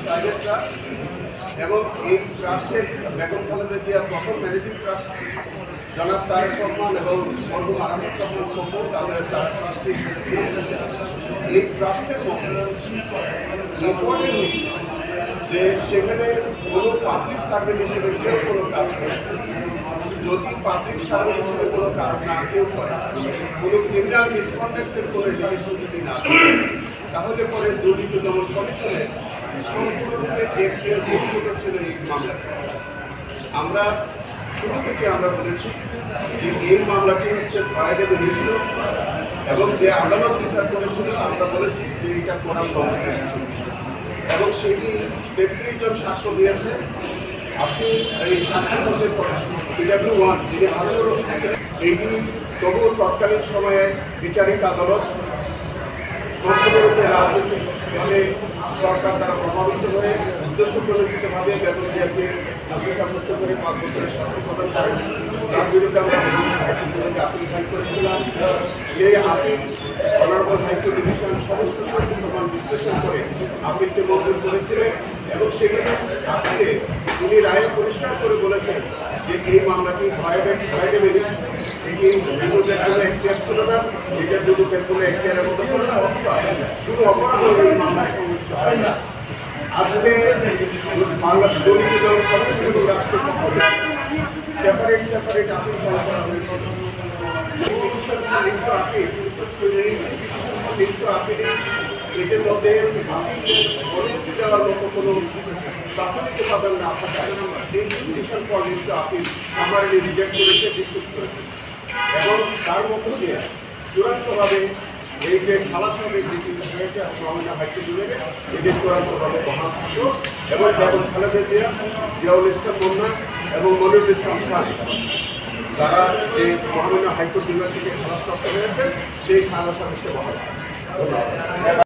Private trust এবং এই ট্রাস্টের বেগম খালেদা জিয়া প্রথম ম্যানেজিং ট্রাস্ট জনাব তারেক রহমান এবং মরহুম আরাফাত রহমান খোকন তাদের ট্রাস্টি হিসেবে ছিলেন। এই ট্রাস্টের মধ্যে ইম্পর্টেন্ট হচ্ছে যে সেখানে কোনো পাবলিক সার্ভেন্ট হিসেবে কেউ কোনো কাজ করে, যদি পাবলিক সার্ভেন্ট হিসেবে কোনো কাজ না কেউ করে, কোনো ক্রিমিনাল মিসকন্ডাক্টের কোনো এলিগেশন যদি না থাকে, তাহলে পরে দুর্নীতি দমন কমিশনে সম্পূর্ণরূপে একটি ছিল এই মামলা। আমরা শুরু থেকে আমরা বলেছি যে এই মামলাটি হচ্ছে ভয়াবহ ইস্যু এবং যে আদালত বিচার করেছিল আমরা বলেছি যে এটা কোরআন কংগ্রেস ছিল এবং সেটি 33 জন সাক্ষ্য দিয়েছে। আপনি এই সাক্ষ্য মধ্যে PW1 যিনি হারুনুর রশিদ ছিলেন, এইটি তবুও তৎকালীন সময়ে বিচারিক আদালত সম্পূর্ণরূপে রাজনৈতিকভাবে সরকার দ্বারা প্রভাবিত হয়ে উদ্দেশ্যপ্রণোদিতভাবে বেগম জিয়াকে দোষী সাব্যস্ত করে 5 বছরের শাস্তি প্রদান করেন। তার বিরুদ্ধে আমরা আপিল ফাইল করেছিলাম। সেই আপিল অনারেবল হাইকোর্ট ডিভিশন সমস্ত শর্ত প্রমাণ বিশ্লেষণ করে আপিলকে মঞ্জুর করেছিলেন এবং সেখানে আপিলে তিনি রায়ে পরিষ্কার করে বলেছেন যে এই মামলাটি ভয়াবহ ইস্যু, এটি দুদকের কোনো এখতিয়ার ছিল না, এটা দুদকের কোনো এখতিয়ারের মধ্যে পড়ে না, অথবা কোনো অপরাধ এই মামলার সংযুক্ত হয় না। আজকে বাংলা দুর্নীতি দমন কমিশন এবং রাষ্ট্রের পক্ষ থেকে সেপারেট আপিল ফাইল করা হয়েছিল। Petition for leave to appeal, petition for leave to appeal এটার মধ্যে আপিলের অনুমতি দেওয়ার মতো কোনো প্রাথমিক উপাদান না থাকায় এই petition for leave to appeal summarily reject করেছে, ডিসমিস করেছে এবং তার মধ্য দিয়ে চূড়ান্তভাবে এই যে খালাস হবে ডিসিশন হয়েছে মহামান্য হাইকোর্ট বিভাগে এদের চূড়ান্তভাবে বহাল থাকলো এবং বেগম খালেদা জিয়া, জিয়াউল ইসলাম মোন্না এবং মনিরুল ইসলাম খান তারা যে মহামান্য হাইকোর্ট বিভাগ থেকে খালাস প্রাপ্ত হয়েছে সেই খালাস আদেশকে বহাল। ধন্যবাদ।